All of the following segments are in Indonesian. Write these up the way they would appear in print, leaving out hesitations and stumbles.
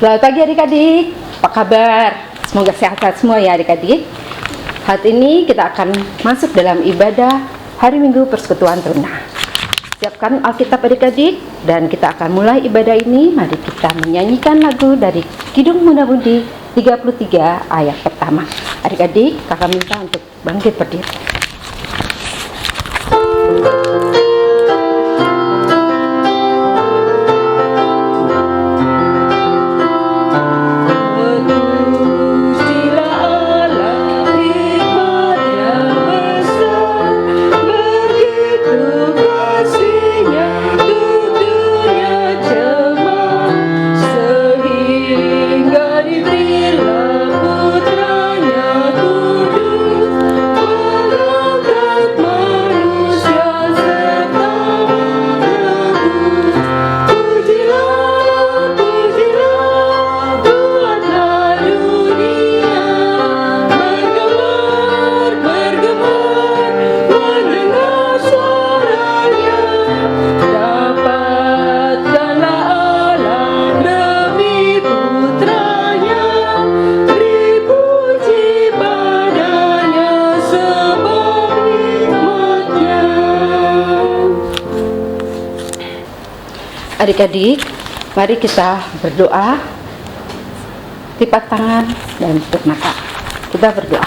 Selamat pagi adik-adik, apa kabar? Semoga sehat-sehat semua ya adik-adik. Saat ini kita akan masuk dalam ibadah hari Minggu Persekutuan Teruna. Siapkan Alkitab adik-adik dan kita akan mulai ibadah ini. Mari kita menyanyikan lagu dari Kidung Muda-Mudi 33 ayat pertama. Adik-adik, kakak minta untuk bangkit berdiri. Adik-adik, mari kita berdoa, lipat tangan dan tutup mata. Kita berdoa.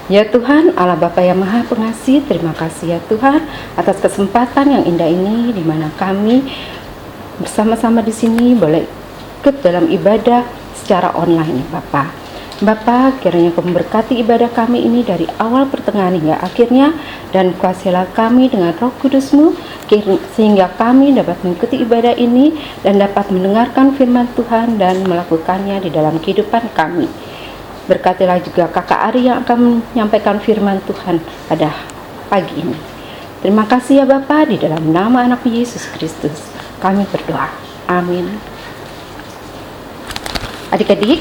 Ya Tuhan, Allah Bapa yang Maha Pengasih, terima kasih ya Tuhan atas kesempatan yang indah ini di mana kami bersama-sama di sini boleh ikut dalam ibadah secara online, Bapa. Bapa, kiranya Kau memberkati ibadah kami ini dari awal pertengahan hingga akhirnya, dan kuasailah kami dengan Roh Kudus-Mu sehingga kami dapat mengikuti ibadah ini dan dapat mendengarkan firman Tuhan dan melakukannya di dalam kehidupan kami. Berkatilah juga kakak Ari yang akan menyampaikan firman Tuhan pada pagi ini. Terima kasih ya Bapa, di dalam nama anak Yesus Kristus kami berdoa. Amin. Adik-adik,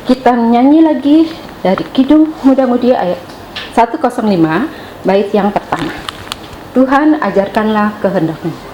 kita menyanyi lagi dari Kidung Muda-Mudi ayat 105 bait yang pertama. Tuhan, ajarkanlah kehendak-Mu.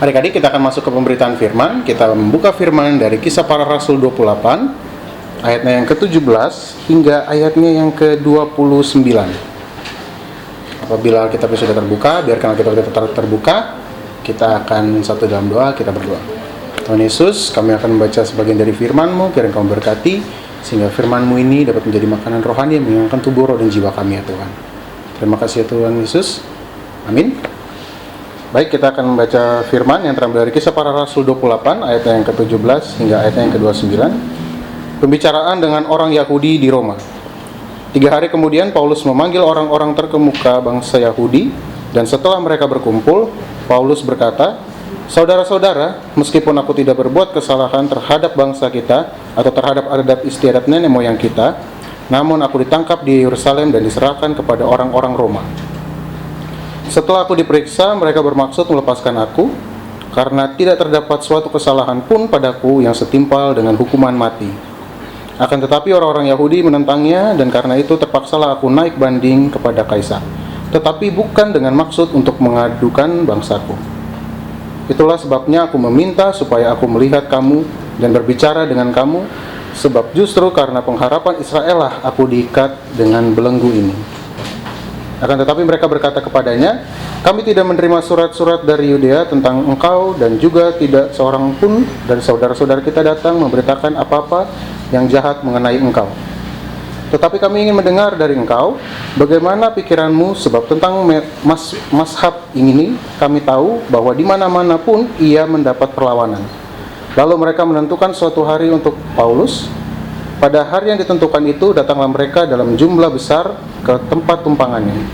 Adik-adik, kita akan masuk ke pemberitaan firman. Kita membuka firman dari Kisah Para Rasul 28 ayatnya yang ke-17 hingga ayatnya yang ke-29. Apabila Alkitab sudah terbuka, biarkan Alkitab kita terbuka. Kita akan satu dalam doa, kita berdoa. Tuhan Yesus, kami akan membaca sebagian dari firman-Mu. Kiranya Kau berkati sehingga firman-Mu ini dapat menjadi makanan rohani yang menyenangkan tubuh, roh, dan jiwa kami ya Tuhan. Terima kasih ya Tuhan Yesus. Amin. Baik, kita akan membaca firman yang terambil dari Kisah Para Rasul 28 ayat yang ke-17 hingga ayat yang ke-29. Pembicaraan dengan orang Yahudi di Roma. 3 hari kemudian Paulus memanggil orang-orang terkemuka bangsa Yahudi, dan setelah mereka berkumpul, Paulus berkata, "Saudara-saudara, meskipun aku tidak berbuat kesalahan terhadap bangsa kita atau terhadap adat istiadat nenek moyang kita, namun aku ditangkap di Yerusalem dan diserahkan kepada orang-orang Roma. Setelah aku diperiksa, mereka bermaksud melepaskan aku, karena tidak terdapat suatu kesalahan pun padaku yang setimpal dengan hukuman mati. Akan tetapi orang-orang Yahudi menentangnya, dan karena itu terpaksalah aku naik banding kepada Kaisar. Tetapi bukan dengan maksud untuk mengadukan bangsaku. Itulah sebabnya aku meminta supaya aku melihat kamu dan berbicara dengan kamu, sebab justru karena pengharapan Israel lah aku diikat dengan belenggu ini." Akan tetapi mereka berkata kepadanya, "Kami tidak menerima surat-surat dari Yudea tentang engkau, dan juga tidak seorang pun dari saudara-saudara kita datang memberitakan apa-apa yang jahat mengenai engkau. Tetapi kami ingin mendengar dari engkau bagaimana pikiranmu, sebab tentang mazhab ini kami tahu bahwa di mana-mana pun ia mendapat perlawanan." Lalu mereka menentukan suatu hari untuk Paulus. Pada hari yang ditentukan itu, datanglah mereka dalam jumlah besar ke tempat tumpangannya.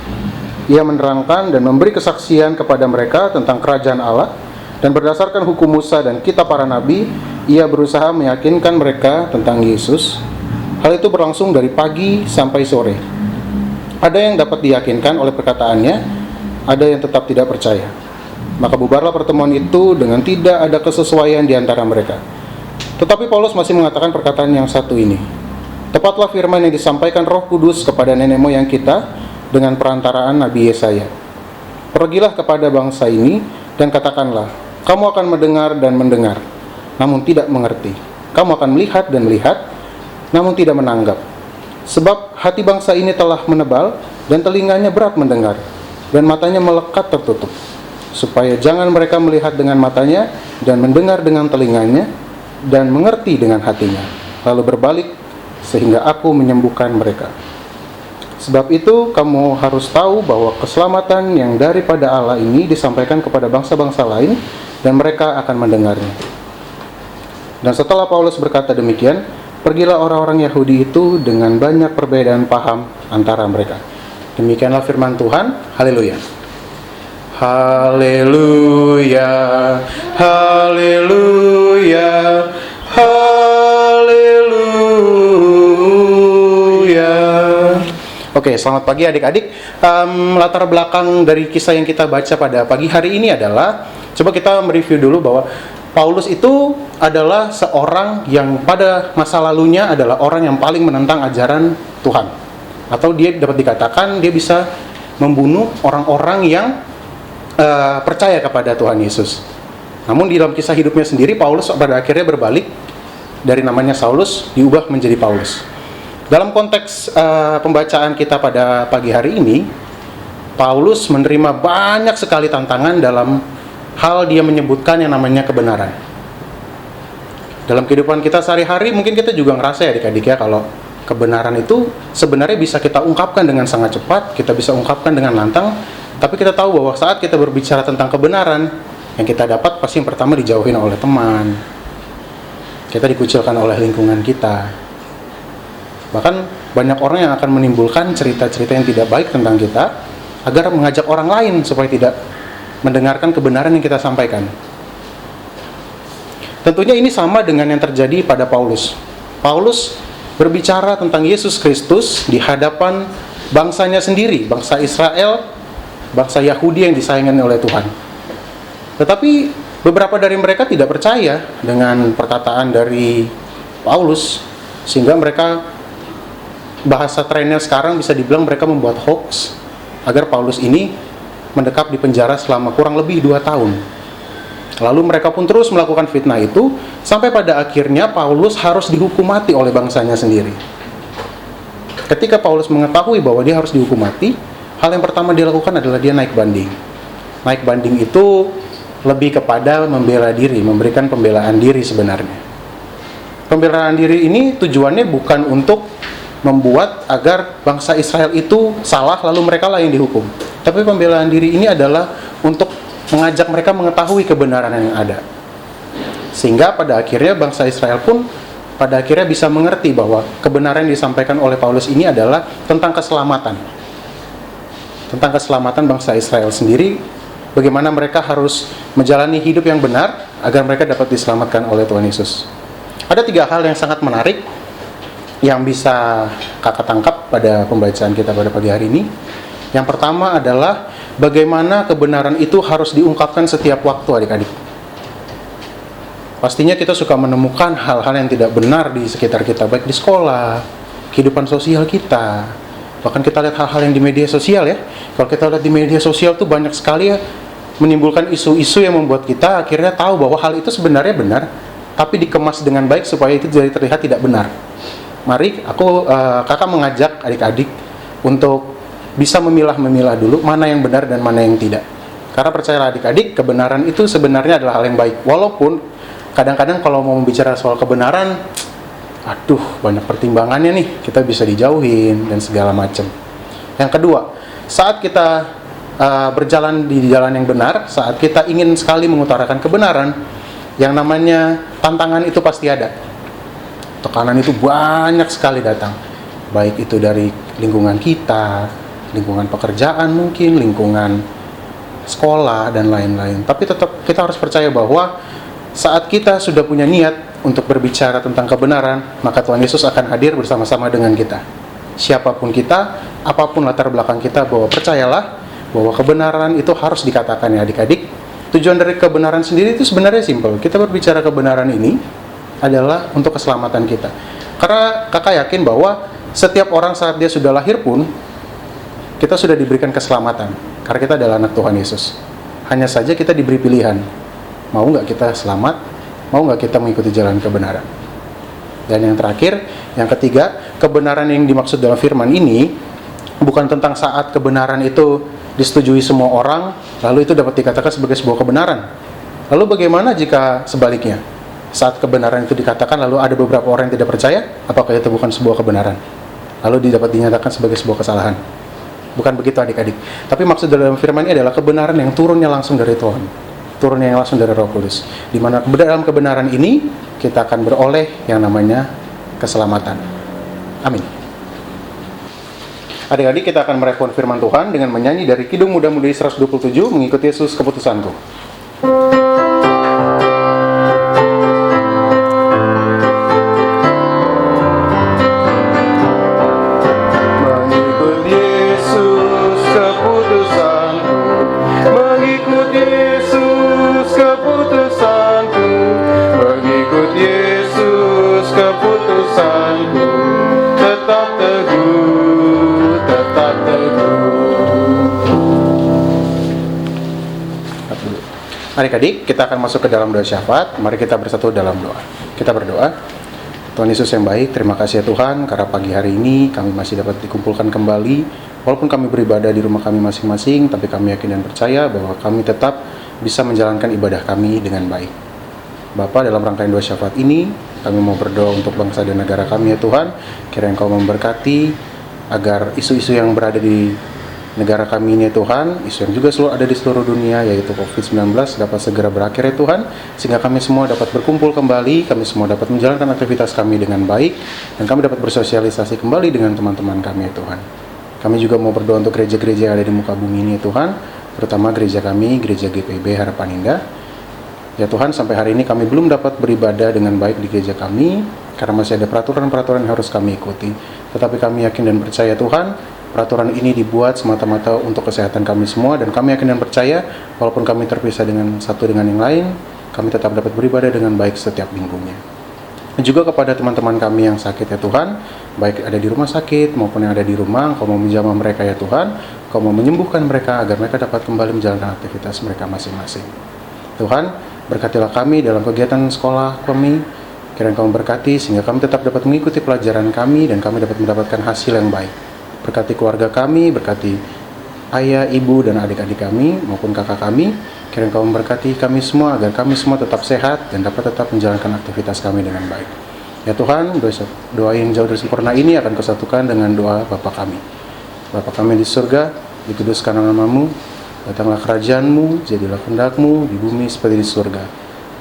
Ia menerangkan dan memberi kesaksian kepada mereka tentang kerajaan Allah, dan berdasarkan hukum Musa dan kitab para nabi, ia berusaha meyakinkan mereka tentang Yesus. Hal itu berlangsung dari pagi sampai sore. Ada yang dapat diyakinkan oleh perkataannya, ada yang tetap tidak percaya. Maka bubarlah pertemuan itu dengan tidak ada kesesuaian di antara mereka. Tetapi Paulus masih mengatakan perkataan yang satu ini. Tepatlah firman yang disampaikan Roh Kudus kepada nenek moyang kita dengan perantaraan Nabi Yesaya. Pergilah kepada bangsa ini dan katakanlah, kamu akan mendengar dan mendengar, namun tidak mengerti. Kamu akan melihat dan melihat, namun tidak menanggap. Sebab hati bangsa ini telah menebal dan telinganya berat mendengar, dan matanya melekat tertutup, supaya jangan mereka melihat dengan matanya dan mendengar dengan telinganya dan mengerti dengan hatinya, lalu berbalik sehingga aku menyembuhkan mereka. Sebab itu kamu harus tahu bahwa keselamatan yang daripada Allah ini disampaikan kepada bangsa-bangsa lain, dan mereka akan mendengarnya. Dan setelah Paulus berkata demikian, pergilah orang-orang Yahudi itu dengan banyak perbedaan paham antara mereka. Demikianlah firman Tuhan. Haleluya. Haleluya. Haleluya. Haleluya. Oke, selamat pagi adik-adik. Latar belakang dari kisah yang kita baca pada pagi hari ini adalah, coba kita mereview dulu bahwa Paulus itu adalah seorang yang pada masa lalunya adalah orang yang paling menentang ajaran Tuhan. Atau dia dapat dikatakan dia bisa membunuh orang-orang yang percaya kepada Tuhan Yesus. Namun di dalam kisah hidupnya sendiri, Paulus pada akhirnya berbalik dari namanya Saulus diubah menjadi Paulus. Dalam konteks pembacaan kita pada pagi hari ini, Paulus menerima banyak sekali tantangan dalam hal dia menyebutkan yang namanya kebenaran. Dalam kehidupan kita sehari-hari mungkin kita juga ngerasa ya adik-adik ya, kalau kebenaran itu sebenarnya bisa kita ungkapkan dengan sangat cepat, kita bisa ungkapkan dengan lantang, tapi kita tahu bahwa saat kita berbicara tentang kebenaran, yang kita dapat pasti yang pertama dijauhin oleh teman, kita dikucilkan oleh lingkungan kita. Bahkan banyak orang yang akan menimbulkan cerita-cerita yang tidak baik tentang kita agar mengajak orang lain supaya tidak mendengarkan kebenaran yang kita sampaikan. Tentunya ini sama dengan yang terjadi pada Paulus. Paulus berbicara tentang Yesus Kristus di hadapan bangsanya sendiri, bangsa Israel, bangsa Yahudi yang disayangkan oleh Tuhan. Tetapi beberapa dari mereka tidak percaya dengan perkataan dari Paulus, sehingga mereka, bahasa trennya sekarang bisa dibilang mereka membuat hoax agar Paulus ini mendekap di penjara selama kurang lebih 2 tahun. Lalu mereka pun terus melakukan fitnah itu, sampai pada akhirnya Paulus harus dihukum mati oleh bangsanya sendiri. Ketika Paulus mengetahui bahwa dia harus dihukum mati, hal yang pertama dia lakukan adalah dia naik banding. Naik banding itu lebih kepada membela diri, memberikan pembelaan diri sebenarnya. Pembelaan diri ini tujuannya bukan untuk membuat agar bangsa Israel itu salah lalu mereka lah yang dihukum. Tapi pembelaan diri ini adalah untuk mengajak mereka mengetahui kebenaran yang ada. Sehingga pada akhirnya bangsa Israel pun pada akhirnya bisa mengerti bahwa kebenaran yang disampaikan oleh Paulus ini adalah tentang keselamatan. Tentang keselamatan bangsa Israel sendiri, bagaimana mereka harus menjalani hidup yang benar agar mereka dapat diselamatkan oleh Tuhan Yesus. Ada 3 hal yang sangat menarik yang bisa kakak tangkap pada pembacaan kita pada pagi hari ini. Yang pertama adalah bagaimana kebenaran itu harus diungkapkan setiap waktu adik-adik. Pastinya kita suka menemukan hal-hal yang tidak benar di sekitar kita, baik di sekolah, kehidupan sosial kita, bahkan kita lihat hal-hal yang di media sosial ya. Kalau kita lihat di media sosial tuh banyak sekali ya menimbulkan isu-isu yang membuat kita akhirnya tahu bahwa hal itu sebenarnya benar, tapi dikemas dengan baik supaya itu jadi terlihat tidak benar. Mari kakak mengajak adik-adik untuk bisa memilah-memilah dulu mana yang benar dan mana yang tidak. Karena percayalah adik-adik, kebenaran itu sebenarnya adalah hal yang baik. Walaupun kadang-kadang kalau mau bicara soal kebenaran, aduh banyak pertimbangannya nih, kita bisa dijauhin dan segala macam. Yang kedua, saat kita berjalan di jalan yang benar, saat kita ingin sekali mengutarakan kebenaran, yang namanya tantangan itu pasti ada. Tekanan itu banyak sekali datang, baik itu dari lingkungan kita, lingkungan pekerjaan mungkin, lingkungan sekolah, dan lain-lain. Tapi tetap kita harus percaya bahwa saat kita sudah punya niat untuk berbicara tentang kebenaran, maka Tuhan Yesus akan hadir bersama-sama dengan kita. Siapapun kita, apapun latar belakang kita, bahwa percayalah bahwa kebenaran itu harus dikatakan ya adik-adik. Tujuan dari kebenaran sendiri itu sebenarnya simpel. Kita berbicara kebenaran ini adalah untuk keselamatan kita. Karena kakak yakin bahwa setiap orang saat dia sudah lahir pun, kita sudah diberikan keselamatan. Karena kita adalah anak Tuhan Yesus. Hanya saja kita diberi pilihan. Mau nggak kita selamat? Mau nggak kita mengikuti jalan kebenaran? Dan yang terakhir, yang ketiga, kebenaran yang dimaksud dalam firman ini bukan tentang saat kebenaran itu disetujui semua orang, lalu itu dapat dikatakan sebagai sebuah kebenaran. Lalu bagaimana jika sebaliknya? Saat kebenaran itu dikatakan, lalu ada beberapa orang yang tidak percaya, apakah itu bukan sebuah kebenaran? Lalu dapat dinyatakan sebagai sebuah kesalahan. Bukan begitu adik-adik. Tapi maksud dalam firman ini adalah kebenaran yang turunnya langsung dari Tuhan. Turunnya yang langsung dari Roh Kudus. Di mana dalam kebenaran ini, kita akan beroleh yang namanya keselamatan. Amin. Adik-adik, kita akan merespon firman Tuhan dengan menyanyi dari Kidung Muda-Mudi 127, Mengikuti Yesus Keputusanku. Adik-adik, kita akan masuk ke dalam doa syafaat. Mari kita bersatu dalam doa. Kita berdoa. Tuhan Yesus yang baik, terima kasih ya Tuhan, karena pagi hari ini kami masih dapat dikumpulkan kembali. Walaupun kami beribadah di rumah kami masing-masing, tapi kami yakin dan percaya bahwa kami tetap bisa menjalankan ibadah kami dengan baik. Bapa, dalam rangkaian doa syafaat ini, kami mau berdoa untuk bangsa dan negara kami ya Tuhan. Kiranya Engkau memberkati agar isu-isu yang berada di negara kami ini ya Tuhan, isu yang juga selalu ada di seluruh dunia, yaitu COVID-19 dapat segera berakhir ya Tuhan, sehingga kami semua dapat berkumpul kembali, kami semua dapat menjalankan aktivitas kami dengan baik, dan kami dapat bersosialisasi kembali dengan teman-teman kami ya Tuhan. Kami juga mau berdoa untuk gereja-gereja yang ada di muka bumi ini ya Tuhan, terutama gereja kami, gereja GPIB Harapan Indah. Ya Tuhan, sampai hari ini kami belum dapat beribadah dengan baik di gereja kami, karena masih ada peraturan-peraturan yang harus kami ikuti. Tetapi kami yakin dan percaya Tuhan, peraturan ini dibuat semata-mata untuk kesehatan kami semua, dan kami yakin dan percaya walaupun kami terpisah dengan satu dengan yang lain, kami tetap dapat beribadah dengan baik setiap minggunya. Dan juga kepada teman-teman kami yang sakit ya Tuhan, baik ada di rumah sakit maupun yang ada di rumah, Engkau mau menjamah mereka ya Tuhan, Engkau mau menyembuhkan mereka agar mereka dapat kembali menjalankan aktivitas mereka masing-masing. Tuhan, berkatilah kami dalam kegiatan sekolah kami, kiranya Engkau memberkati sehingga kami tetap dapat mengikuti pelajaran kami dan kami dapat mendapatkan hasil yang baik. Berkati keluarga kami, berkati ayah, ibu, dan adik-adik kami maupun kakak kami. Kiranya Engkau memberkati kami semua agar kami semua tetap sehat dan dapat tetap menjalankan aktivitas kami dengan baik. Ya Tuhan, doa yang jauh dari sempurna ini akan Kusatukan dengan doa Bapa kami. Bapa kami di surga, dikuduskan nama-Mu, datanglah kerajaan-Mu, jadilah kehendak-Mu di bumi seperti di surga.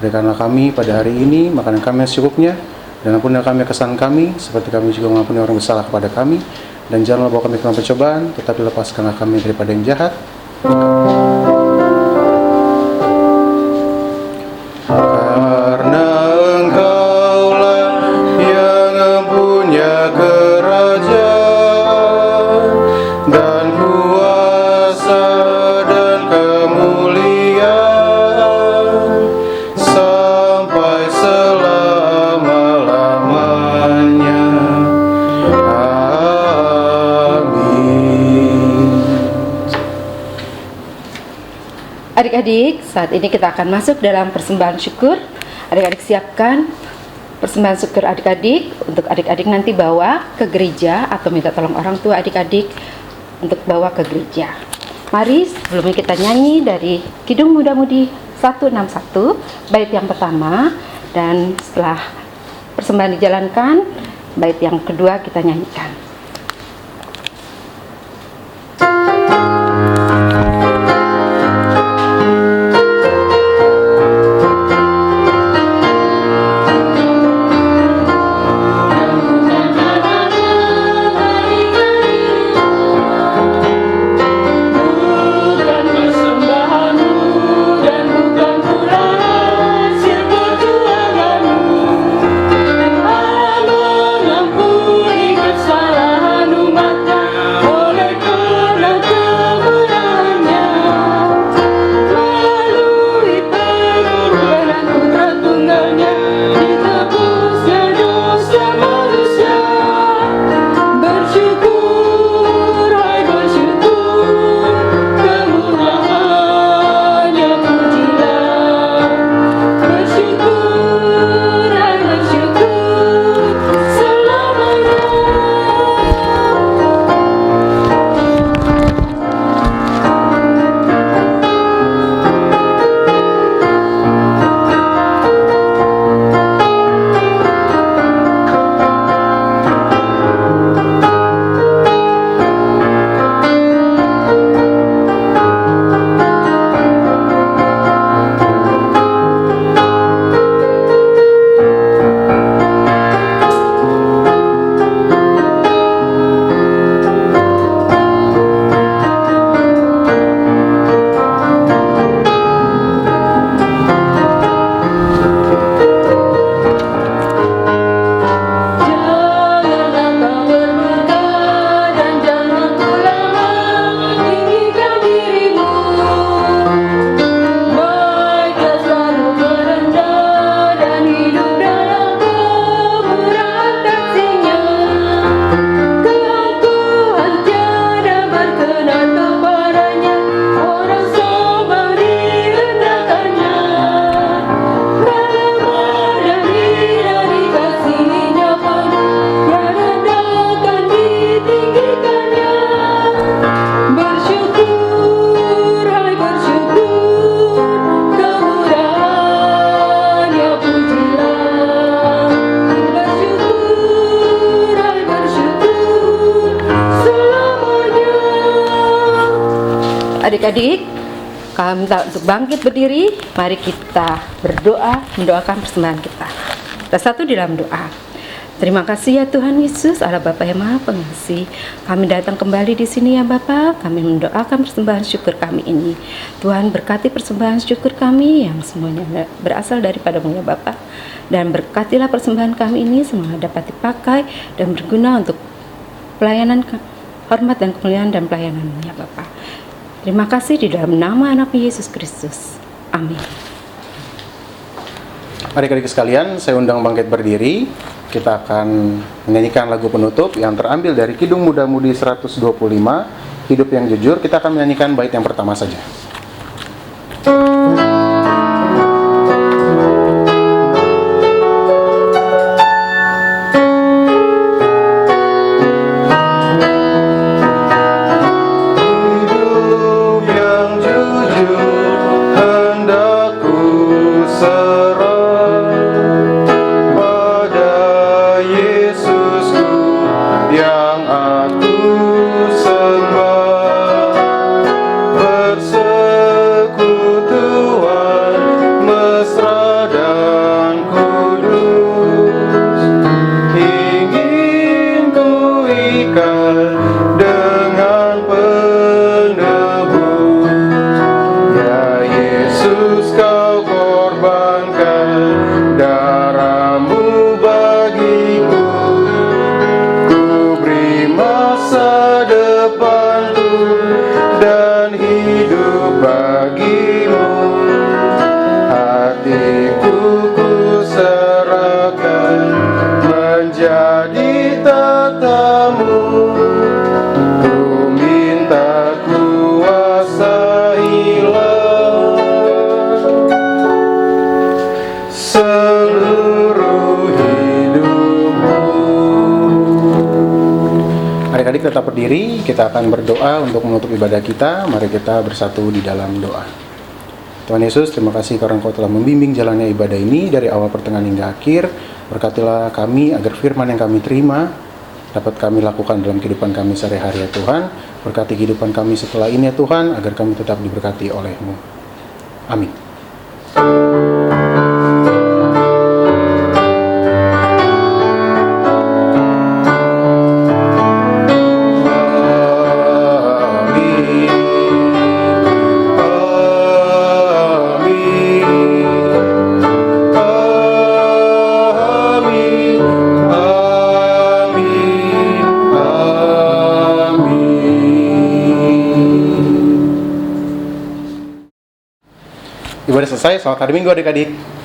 Berikanlah kami pada hari ini makanan kami yang secukupnya, dan ampunilah kami kesalahan kami, seperti kami juga mengampuni orang bersalah kepada kami. Dan janganlah bawa kami ke dalam pencobaan, tetapi lepaskanlah kami daripada yang jahat. Karena Engkaulah yang punya kerajaan dan kuasa dan kemuliaan sampai selama-lamanya. Adik-adik, saat ini kita akan masuk dalam persembahan syukur. Adik-adik siapkan persembahan syukur adik-adik untuk adik-adik nanti bawa ke gereja atau minta tolong orang tua adik-adik untuk bawa ke gereja. Mari sebelumnya kita nyanyi dari Kidung Muda-Mudi 161 bait yang pertama, dan setelah persembahan dijalankan, bait yang kedua kita nyanyikan. Adik-adik, kami minta untuk bangkit berdiri. Mari kita berdoa, mendoakan persembahan kita. Kita satu di dalam doa. Terima kasih ya Tuhan Yesus, Allah Bapa yang Maha Pengasih. Kami datang kembali di sini ya Bapa. Kami mendoakan persembahan syukur kami ini. Tuhan berkati persembahan syukur kami yang semuanya berasal daripadamu ya Bapa. Dan berkatilah persembahan kami ini semua dapat dipakai dan berguna untuk pelayanan, hormat dan kemuliaan dan pelayanan ya Bapa. Terima kasih di dalam nama anak Yesus Kristus. Amin. Adik-adik sekalian, saya undang bangkit berdiri. Kita akan menyanyikan lagu penutup yang terambil dari Kidung Muda-Mudi 125, Hidup yang Jujur. Kita akan menyanyikan bait yang pertama saja. Adik-adik tetap berdiri, kita akan berdoa untuk menutup ibadah kita. Mari kita bersatu di dalam doa. Tuhan Yesus, terima kasih karena Engkau telah membimbing jalannya ibadah ini dari awal pertengahan hingga akhir. Berkatilah kami agar firman yang kami terima dapat kami lakukan dalam kehidupan kami sehari-hari ya Tuhan. Berkati kehidupan kami setelah ini ya Tuhan, agar kami tetap diberkati oleh-Mu. Amin. Ibadah selesai, selamat hari Minggu adik-adik.